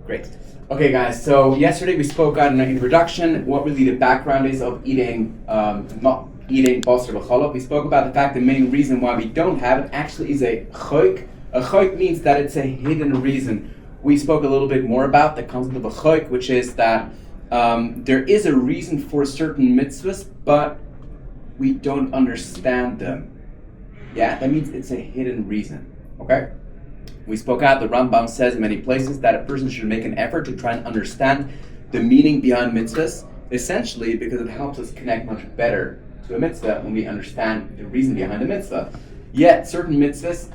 Great. Okay, guys, so yesterday we spoke on an introduction, what really the background is of eating Basar BeChalav. We spoke about the fact the main reason why we don't have it actually is a choik. A choik means that it's a hidden reason. We spoke a little bit more about the concept of a choik, which is that there is a reason for certain mitzvahs, but we don't understand them. Yeah, that means it's a hidden reason. Okay? We spoke out, the Rambam says in many places that a person should make an effort to try and understand the meaning behind mitzvahs, essentially because it helps us connect much better to a mitzvah when we understand the reason behind the mitzvah. Yet, certain mitzvahs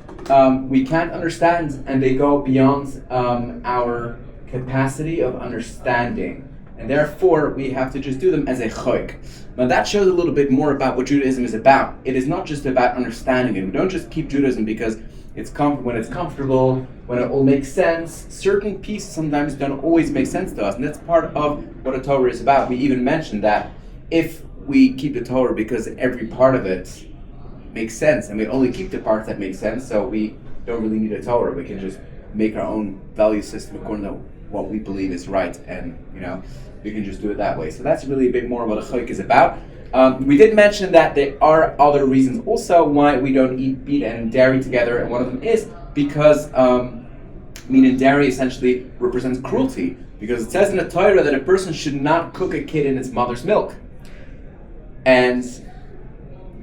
we can't understand, and they go beyond our capacity of understanding. And therefore, we have to just do them as a choik. Now that shows a little bit more about what Judaism is about. It is not just about understanding it. We don't just keep Judaism because when it's comfortable, when it all makes sense. Certain pieces sometimes don't always make sense to us, and that's part of what a Torah is about. We even mentioned that if we keep the Torah because every part of it makes sense, and we only keep the parts that make sense, so we don't really need a Torah. We can just make our own value system according to what we believe is right, and we can just do it that way. So that's really a bit more what a choik is about. We did mention that there are other reasons also why we don't eat meat and dairy together, and one of them is because meat and dairy essentially represents cruelty, because it says in the Torah that a person should not cook a kid in its mother's milk, and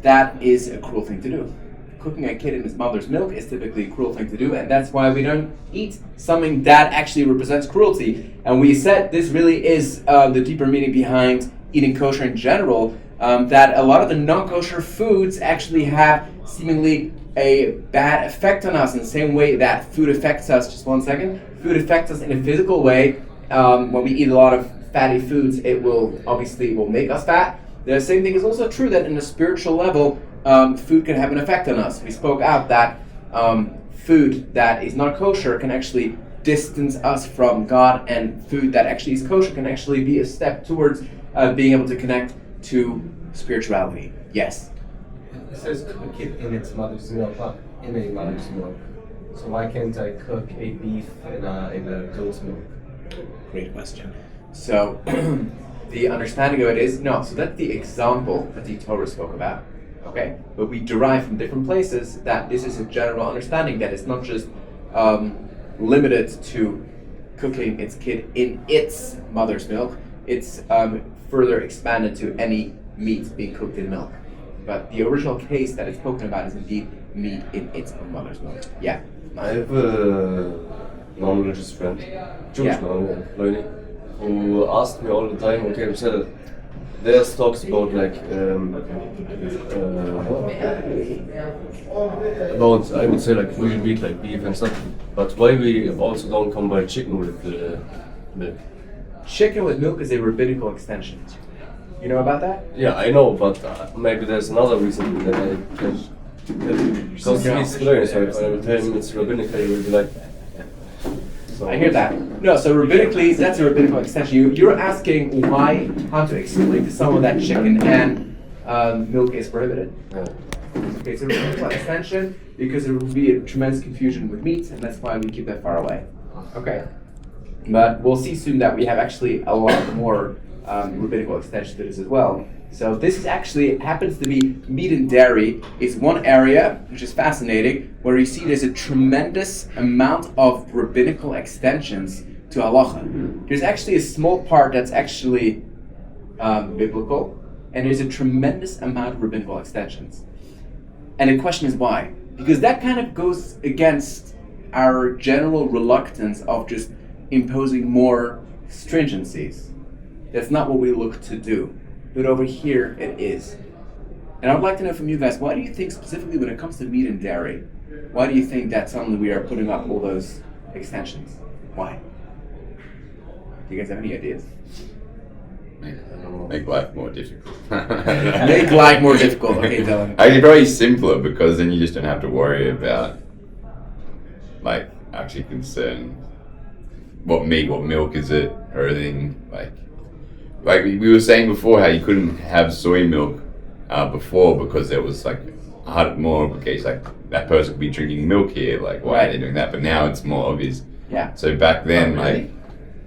that is a cruel thing to do. Cooking a kid in its mother's milk is typically a cruel thing to do, and that's why we don't eat something that actually represents cruelty. And we said this really is the deeper meaning behind eating kosher in general, that a lot of the non-kosher foods actually have seemingly a bad effect on us in the same way that food affects us. Just one second. Food affects us in a physical way. When we eat a lot of fatty foods, it will make us fat. The same thing is also true that in a spiritual level, food can have an effect on us. We spoke out that food that is not kosher can actually distance us from God, and food that actually is kosher can actually be a step towards being able to connect to spirituality. Yes? It says cook it in its mother's milk, not in a mother's milk. So why can't I cook a beef in a goat's milk? Great question. So the understanding of it is, no, so that's the example that the Torah spoke about. Okay? But we derive from different places that this is a general understanding, that it's not just limited to cooking its kid in its mother's milk. It's further expanded to any meat being cooked in milk. But the original case that it's spoken about is indeed meat in its own mother's milk. Yeah. I have a non-religious friend, Jewish man, who asked me all the time, okay, we said there's talks about I would say real meat like beef and stuff, but why we also don't combine chicken with milk? Chicken with milk is a rabbinical extension. You know about that? Yeah, I know, but maybe there's another reason that I can. Because he's learning, so if I will tell him it's rabbinical, he will be like. So I hear that. No, so rabbinically, that's a rabbinical extension. You're asking how to explain to someone that chicken and milk is prohibited. Yeah. Okay, it's a rabbinical extension because there will be a tremendous confusion with meat, and that's why we keep that far away. Okay. But we'll see soon that we have actually a lot more rabbinical extension to this as well. So this is actually happens to be meat and dairy. It's one area which is fascinating, where you see there's a tremendous amount of rabbinical extensions to halacha. There's actually a small part that's actually biblical, and there's a tremendous amount of rabbinical extensions. And the question is why? Because that kind of goes against our general reluctance of just imposing more stringencies. That's not what we look to do. But over here, it is. And I would like to know from you guys, why do you think specifically when it comes to meat and dairy, why do you think that suddenly we are putting up all those extensions? Why? Do you guys have any ideas? Make life more difficult. Make life more difficult. Okay, Dylan. Actually, probably simpler, because then you just don't have to worry about actually concern what milk is it, or anything like we were saying before, how you couldn't have soy milk before because there was more of a case that person could be drinking milk here, why are they doing that? But now it's more obvious. Yeah. So back then, really?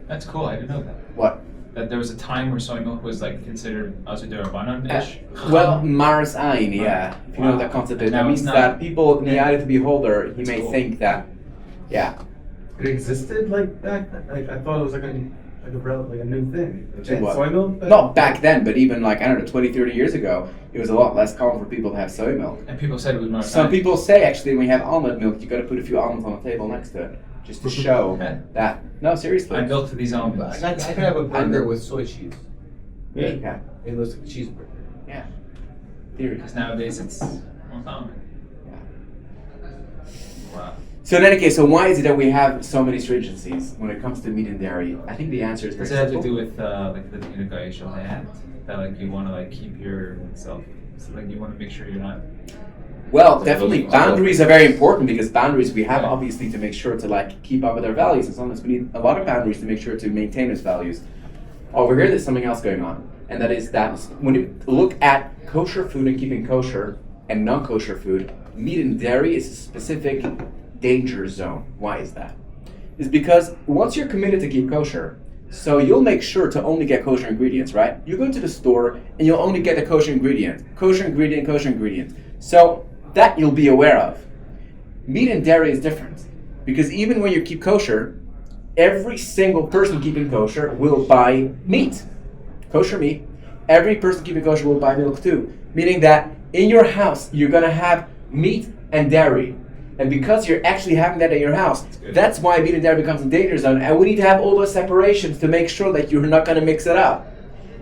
That's cool. I didn't know that. What? That there was a time where soy milk was like considered as a dish. Well, Maris Ein, yeah. If you know what that concept is, that Now means it's not- that people in the eye of the beholder, he That's may cool. think that, yeah. It existed like back then? Like, I thought it was like a new thing. What? Soy milk? Not back then, but even like, I don't know, 20, 30 years ago, it was a lot less common for people to have soy milk. And people said it was more. Some people say actually when you have almond milk, you got to put a few almonds on the table next to it, just to show that. No, seriously. I milked these almonds. I could have a burger with soy cheese. Yeah. It looks like a cheeseburger. Yeah. Theory. Because nowadays it's more common. Yeah. Wow. So in any case, so why is it that we have so many stringencies when it comes to meat and dairy? I think the answer is very Does it have to simple. do with like the communication that like you want to like keep yourself, so like you want to make sure you're not. Well, definitely boundaries are very important because boundaries we have Yeah. obviously to make sure to like keep up with our values, and sometimes we need a lot of boundaries to make sure to maintain those values. Over here, there's something else going on, and that is that when you look at kosher food and keeping kosher and non-kosher food, meat and dairy is a specific danger zone. Why is that? It's because once you're committed to keep kosher, so you'll make sure to only get kosher ingredients, right? You go to the store and you'll only get the kosher ingredient. Kosher ingredient, kosher ingredient. So that you'll be aware of. Meat and dairy is different because even when you keep kosher, every single person keeping kosher will buy meat, kosher meat. Every person keeping kosher will buy milk too, meaning that in your house you're gonna have meat and dairy. And because you're actually having that in your house, that's why meat and dairy becomes a danger zone. And we need to have all those separations to make sure that you're not gonna mix it up.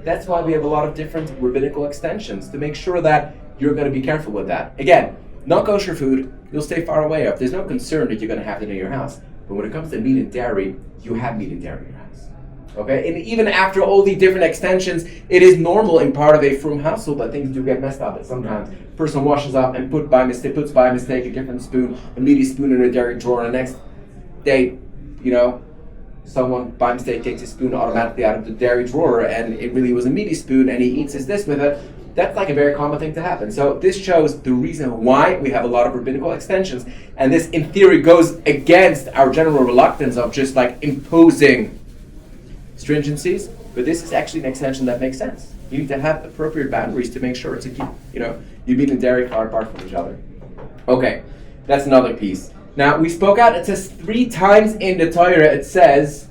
That's why we have a lot of different rabbinical extensions to make sure that you're gonna be careful with that. Again, non-kosher food, you'll stay far away of. There's no concern that you're gonna have it in your house. But when it comes to meat and dairy, you have meat and dairy in your house. Okay? And even after all these different extensions, it is normal in part of a frum household that things do get messed up. But sometimes a person washes up and puts by mistake a different spoon, a meaty spoon in a dairy drawer, and the next day, someone by mistake takes a spoon automatically out of the dairy drawer and it really was a meaty spoon and he eats this with it. That's like a very common thing to happen. So this shows the reason why we have a lot of rabbinical extensions, and this in theory goes against our general reluctance of just like imposing stringencies, but this is actually an extension that makes sense. You need to have appropriate boundaries to make sure to keep, your meat and dairy far apart from each other. Okay, that's another piece. Now we spoke out, it says 3 times in the Torah, it says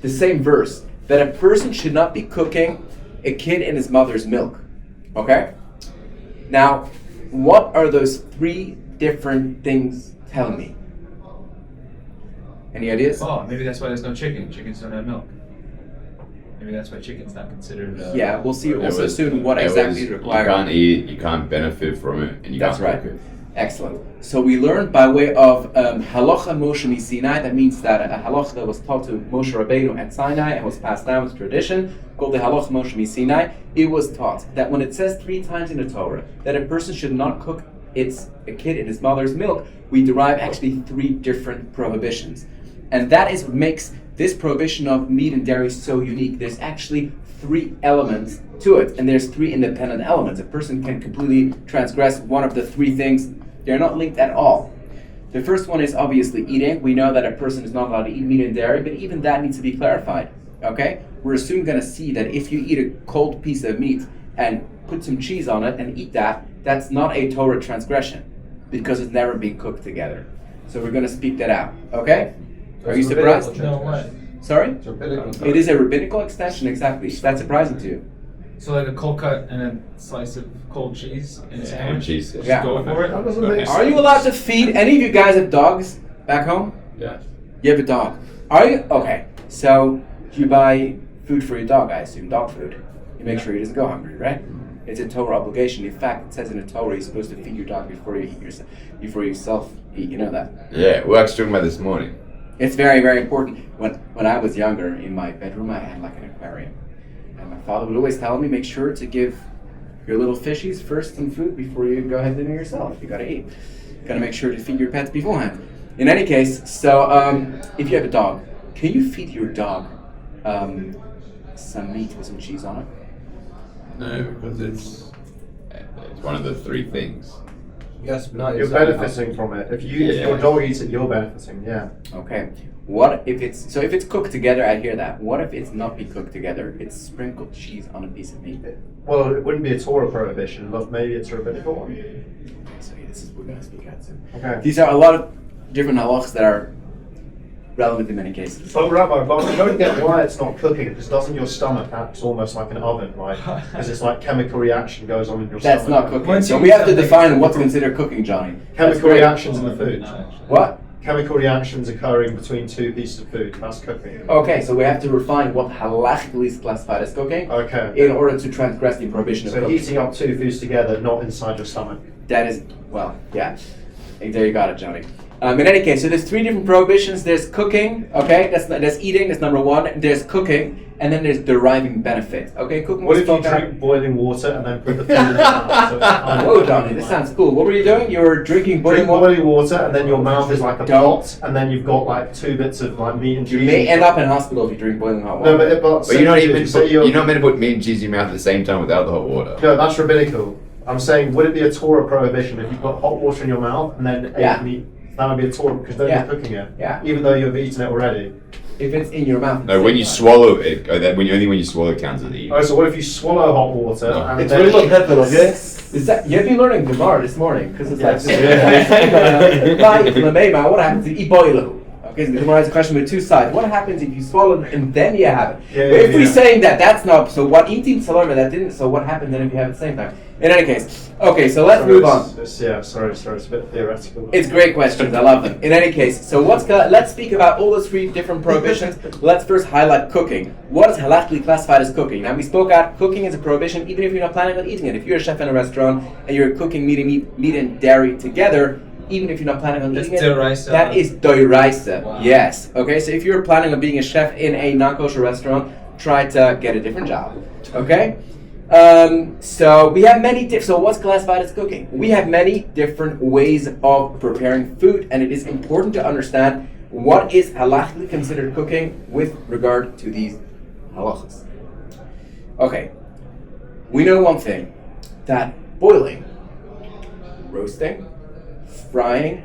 the same verse, that a person should not be cooking a kid in his mother's milk. Okay? Now, what are those 3 different things telling me? Any ideas? Oh, maybe that's why there's no chicken. Chickens don't have milk. Maybe that's why chicken's not considered. Yeah, we'll see It also was- soon what it exactly was- is required. You can't eat, you can't benefit from it, and you That's can't right. cook it. Excellent. So we learned by way of Halacha Moshe Sinai. That means that a halacha that was taught to Moshe Rabbeinu at Sinai and was passed down as tradition, called the Halacha Moshe Sinai. It was taught that when it says 3 times in the Torah that a person should not cook a kid in his mother's milk, we derive actually 3 different prohibitions. And that is what makes this prohibition of meat and dairy so unique. There's actually 3 elements to it, and there's 3 independent elements. A person can completely transgress one of the 3 things. They're not linked at all. The first one is obviously eating. We know that a person is not allowed to eat meat and dairy, but even that needs to be clarified. Okay? We're soon going to see that if you eat a cold piece of meat and put some cheese on it and eat that, that's not a Torah transgression because it's never been cooked together. So we're going to speak that out. Okay? Are you surprised? No way. Sorry? It's rabbinical. It is a rabbinical extension, exactly. That's surprising to you. So like a cold cut and a slice of cold cheese in a And sandwich. cheese. Just Yeah. go for it. That doesn't make Are you allowed to feed any of you guys have dogs back home? Yeah. You have a dog. Are you? Okay. So you buy food for your dog, I assume, dog food. You make sure he doesn't go hungry, right? It's a Torah obligation. In fact, it says in the Torah you're supposed to feed your dog before you eat before you yourself eat. You know that. Yeah, we were actually talking about this morning. It's very, very important. When I was younger, in my bedroom, I had like an aquarium. And my father would always tell me, make sure to give your little fishies first some food before you go ahead and dinner yourself. You gotta eat. You gotta make sure to feed your pets beforehand. In any case, so if you have a dog, can you feed your dog some meat with some cheese on it? No, because it's one of the 3 things. Yes, but not You're exactly. benefiting from it. If Yeah. your dog eats it, you're benefiting. Yeah. Okay. What if it's cooked together? I hear that. What if it's not be cooked together? It's sprinkled cheese on a piece of meat. Well, it wouldn't be a Torah prohibition, but maybe it's a rabbinical one. So this is we're gonna speak out soon. Okay. These are a lot of different halachas that are relevant in many cases. But Rabbi, I don't get why it's not cooking, because doesn't your stomach act almost like an oven, like, because it's like chemical reaction goes on in your That's stomach. not cooking. Once So you we eat have to something- define what's considered cooking, Johnny. That's Chemical great. reactions in the food. No, actually. What? Chemical reactions occurring between two pieces of food. That's cooking. Okay, so we have to refine what halachically is classified as cooking Okay. in order to transgress the prohibition of So cooking. heating up two foods together, not inside your stomach. That is, well, yeah. There you got it, Johnny. In any case, so there's three different prohibitions. There's cooking, okay? That's eating. That's number one. There's cooking, and then there's deriving benefit. Okay, cooking. What was if you spoke about- drink boiling water and then put the food in your mouth? So it's Whoa, Johnny, this sounds cool. What were you doing? You were drinking boiling Drink water. boiling water and then your mouth is like a Don't. pot, and then you've got like two bits of like meat and cheese. You may end up in hospital if you drink boiling hot water. No, but But you're not even say you're not meant to put meat and cheese in your mouth at the same time without the hot water. No, that's rabbinical. I'm saying, would it be a Torah prohibition if you put hot water in your mouth and then Yeah. ate meat? That would be a Torah because then Yeah. you're cooking it. Yeah. Even though you've eaten it already. If it's in your mouth. No, when you swallow it, only when you swallow it counts as eating. Oh, so what if you swallow hot water No. and It's then... really not happening, okay? Is that you've been learning Gemara this morning because it's Yes. like what happens if you boil it? Okay, so the Gemara has a question with two sides. What happens if you swallow it and then you have it? Yeah, If we're yeah. saying that's not so, what eating salome that didn't? So what happens then if you have it at the same time? In any case, okay, so let's move on. Sorry, it's a bit theoretical. It's great questions. I love them. In any case, so let's speak about all those three different prohibitions. Let's first highlight cooking. What is halachically classified as cooking? Now we spoke out cooking is a prohibition, even if you're not planning on eating it. If you're a chef in a restaurant and you're cooking meat and dairy together, even if you're not planning on That's eating it, doraisa. that is doraisa. Wow. Yes. Okay. So if you're planning on being a chef in a non-kosher restaurant, try to get a different job. Okay. So we have so what's classified as cooking? We have many different ways of preparing food, and it is important to understand what is halachically considered cooking with regard to these halachas. Okay, we know one thing, that boiling, roasting, frying,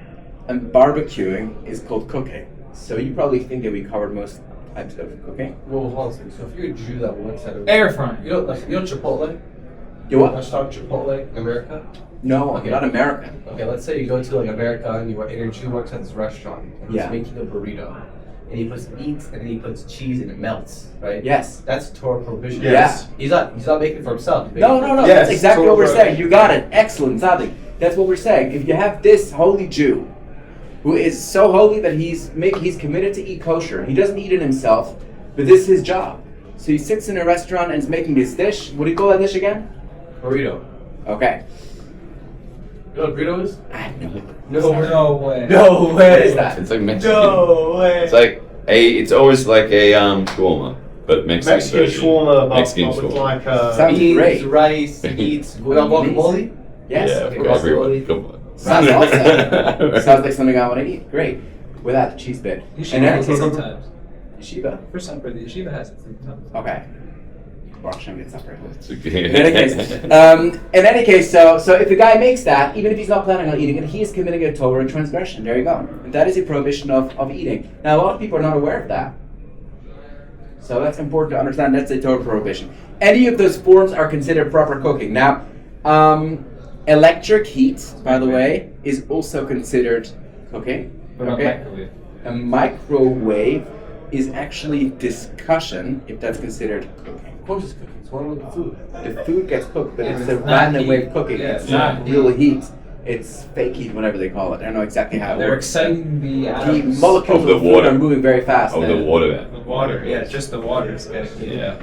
and barbecuing is called cooking. So you probably think that we covered most types of cooking. Well, hold on a second. So if you're a Jew that works at a... Air fryer. You know Chipotle? You what? Let's talk Chipotle in America. No, Okay. not American. Okay, let's say you go to like America and your Jew works at this restaurant and he's Yeah. making a burrito. And he puts meat and then he puts cheese and it melts, right? Yes. That's Torah prohibition. Yes. He's not making it for himself. He's No, making it no, no. for- Yes, That's exactly what we're totally. saying. You got it. Excellent, Zadig. That's what we're saying. If you have this holy Jew, who is so holy that he's committed to eat kosher, he doesn't eat it himself, but this is his job. So he sits in a restaurant and is making this dish. What do you call that dish again? Burrito. Okay. You know what burrito is? I have no idea. No way. No way. No way. What is that? It's like Mexican. No way. It's like it's always like a shawarma, but Mexican Mexican version. shawarma, but Mexican with shawarma. like Sounds Beans, great. rice, meat, guacamole. Yes. Yeah, Okay, for everyone. guacamole. Come on. Sounds awesome. Sounds like something I want to eat. Great. Without the cheese bit. Yeshiva And has then it sometimes. Yeshiva. For supper, the yeshiva has it sometimes. Okay. Baruch Hashem gets supper. It's okay. In any case, so if the guy makes that, even if he's not planning on eating it, he is committing a Torah transgression. There you go. And that is a prohibition of eating. Now, a lot of people are not aware of that. So that's important to understand. That's a Torah prohibition. Any of those forms are considered proper cooking. Now, electric heat, by the way, is also considered cooking. What about Okay. microwave? A microwave is actually discussion if that's considered cooking. Of course it's cooking. It's one with the food. The food gets cooked, but it's It's a not random heat. way of cooking. Yeah, it's it's not not real heat. heat. It's fake heat, whatever they call it. I don't know exactly how it They're works. exciting the The atoms. molecules Of the of food water. are moving very fast. Oh, the then. water. The water, yeah, just the water is getting heated. Yeah.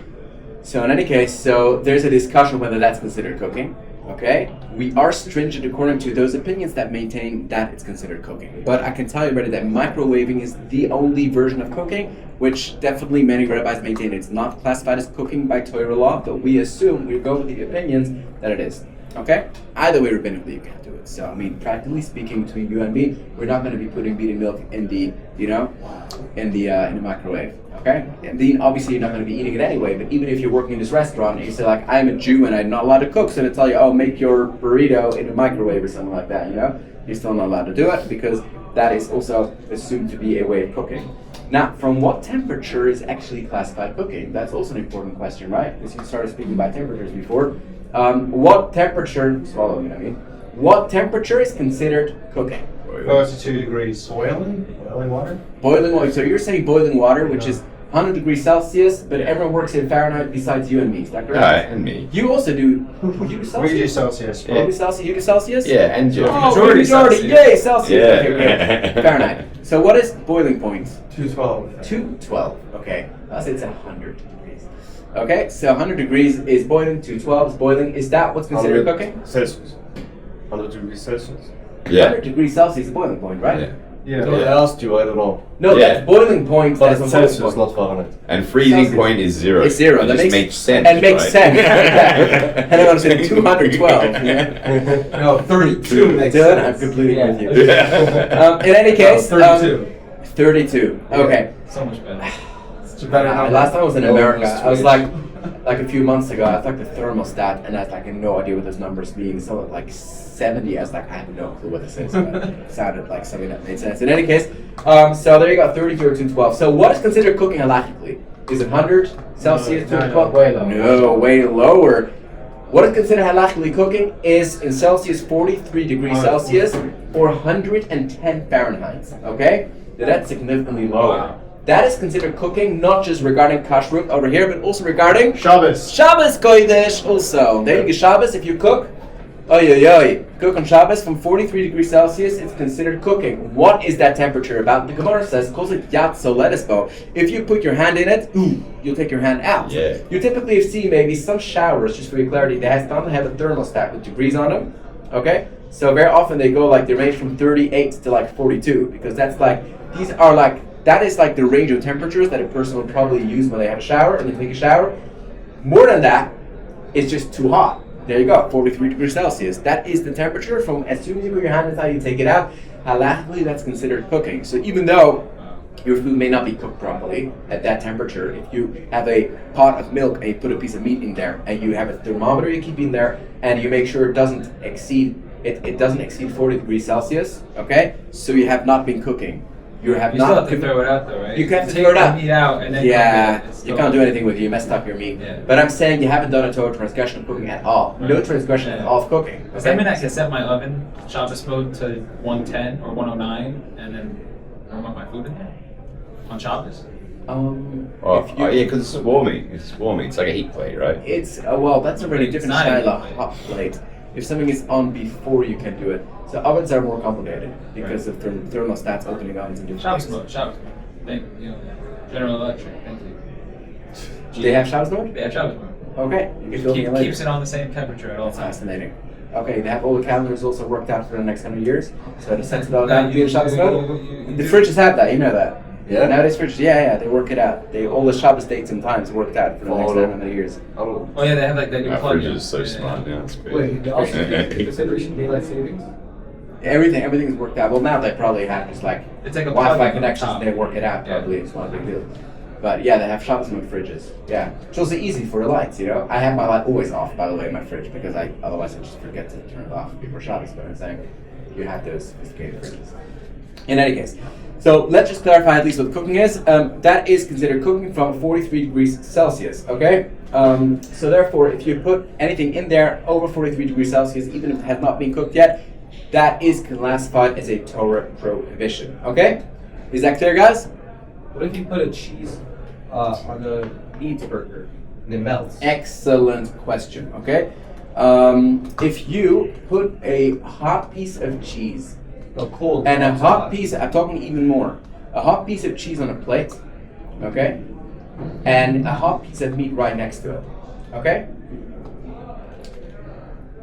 So in any case, so there's a discussion whether that's considered cooking. Okay, we are stringent according to those opinions that maintain that it's considered cooking. But I can tell you already that microwaving is the only version of cooking, which definitely many rabbis maintain it's not classified as cooking by Torah law, but we assume, we go with the opinions that it is. Okay? Either way, rabbinically, you can't do it. So, I mean, practically speaking, between you and me, we're not going to be putting beaten milk in the, in the microwave. Okay? And then obviously you're not going to be eating it anyway, but even if you're working in this restaurant and you say like, I'm a Jew and I'm not allowed to cook, so they tell you, oh, make your burrito in the microwave or something like that, you're still not allowed to do it because that is also assumed to be a way of cooking. Now, from what temperature is actually classified cooking? That's also an important question, right? Because you started speaking about temperatures before. What temperature, what temperature is considered cooking? 32 degrees. Boiling water? Boiling water. So you're saying boiling water, which is 100 degrees Celsius, but everyone works in Fahrenheit besides you and me. Is that correct? Right, and me. You also do. You do Celsius? We do Celsius. You do Celsius? You do Celsius? Yeah, and Joe. Oh, Majority majority. Celsius. Yay, Celsius. Yeah. Okay, great. Fahrenheit. So what is boiling point? 212. 212. Okay. I'll say it's 100 degrees. Okay, so 100 degrees is boiling, 212 is boiling. Is that what's considered cooking? Celsius. 100 degrees Celsius. 100 degrees Celsius is boiling point, right? Yeah. Yeah. No, I asked you, I don't know. No, Yeah. that's boiling point. But That's it's boiling Celsius, point. not Fahrenheit. And freezing Celsius. point is 0. It's 0. It That just makes sense. And makes right? sense. And I was saying 212. No, 32 makes Dylan, sense. I'm completely Yeah. with you. In any case, 32. 32. Okay. So much better. It's a better number. Last time I was in No, America, it's I was strange. like a few months ago, I thought the thermostat, and I had no idea what those numbers mean. So like 70, I was like, I have no clue what this is. But it sounded like something that made sense. In any case, so there you go, 32 or 212. So what is considered cooking halachically? Is it 100 Celsius, No, 212? way lower. No, way lower. What is considered halachically cooking is in Celsius 43 degrees Celsius or 110 Fahrenheit. Okay? Now that's significantly lower. That is considered cooking, not just regarding kashrut over here, but also regarding Shabbos. Shabbos Kodesh also. There you go, Shabbos, if you cook, cook on Shabbos from 43 degrees Celsius, it's considered cooking. What is that temperature about? The Gemara says, calls it yat soledesbo. If you put your hand in it, you'll take your hand out. Yeah. You typically see maybe some showers, just for your clarity, they have a thermostat with degrees on them. Okay? So very often they go they range from 38 to 42, because that's that is the range of temperatures that a person will probably use when they have a shower and they take a shower. More than that, it's just too hot. There you go, 43 degrees Celsius. That is the temperature from as soon as you put your hand inside, you take it out. Halachically, that's considered cooking. So even though your food may not be cooked properly at that temperature, if you have a pot of milk and you put a piece of meat in there and you have a thermometer you keep in there and you make sure it doesn't exceed 40 degrees Celsius, okay? So you have not been cooking. You still have to throw it out though, right? You have to take throw it out. the meat out and then You can't do anything with it. You messed up your meat. Yeah. But I'm saying you haven't done a total transgression of cooking at all. No Right. transgression at all of cooking. Does that mean I can set my oven Shabbos mode to 110 or 109 and then warm up my food in there on Shabbos? If you, yeah, because it's warming. It's warming. It's like a heat plate, right? It's that's a really It's different not a style of heat plate. hot plate. If something is on before you can do it. So ovens are more complicated because of thermostats opening ovens and doing Shabbos things. mode, Shabbos mode. General Electric, thank you. They have Shabbos mode? They have Shabbos mode. Okay, you can build it later. Keeps it on the same temperature at all That's times. fascinating. Okay, they have all the calendars also worked out for the next 100 years. So to sense it all down, be in Shabbos mode. The fridges have that, you know that. Yeah? Nowadays fridges, yeah, they work it out. All the Shabbos dates and times worked out for the next Oh. 900 years. Oh yeah, they have that you Our plug fridge in. is so smart now. It's great. Wait, they also take into consideration daylight savings? Everything is worked out. Well, now they probably have just It's like a Wi-Fi plug-in on connections. top. They work it out. Yeah. Probably it's not a big deal. But yeah, they have Shabbos mode fridges. Yeah, it's also easy for the lights. I have my light always off, by the way, in my fridge because otherwise I just forget to turn it off before Shabbos. But I'm saying you have those sophisticated fridges. In any case, so let's just clarify at least what cooking is. That is considered cooking from 43 degrees Celsius. Okay. So therefore, if you put anything in there over 43 degrees Celsius, even if it has not been cooked yet, that is classified as a Torah prohibition. Okay? Is that clear, guys? What if you put a cheese on the meat burger and it melts? Excellent question. Okay? If you put a hot piece of cheese No, cold. and a not hot hot. piece, I'm talking even more, a hot piece of cheese on a plate, okay? And a hot piece of meat right next to it, okay?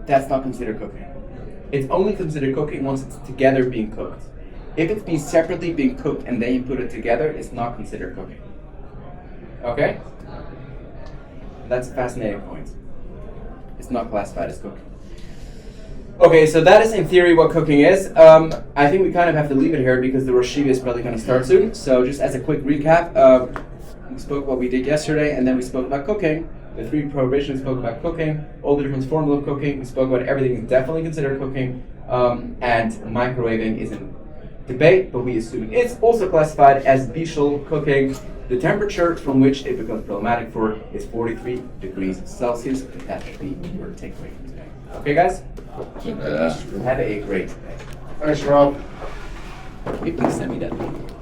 That's not considered cooking. It's only considered cooking once it's together being cooked. If it's been separately being cooked and then you put it together, it's not considered cooking. Okay? That's a fascinating point. It's not classified as cooking. Okay, so that is in theory what cooking is. I think we kind of have to leave it here because the Rosh Hashanah is probably going to start soon. So just as a quick recap, we spoke what we did yesterday, and then we spoke about cooking. The 3 prohibitions, we spoke about cooking, all the different forms of cooking. We spoke about everything is definitely considered cooking, and microwaving is in debate, but we assume it's also classified as bishul cooking. The temperature from which it becomes problematic for is 43 degrees Celsius. That should be your takeaway from today. Okay, guys? Have a great day. Thanks, Rob. Please send me that link.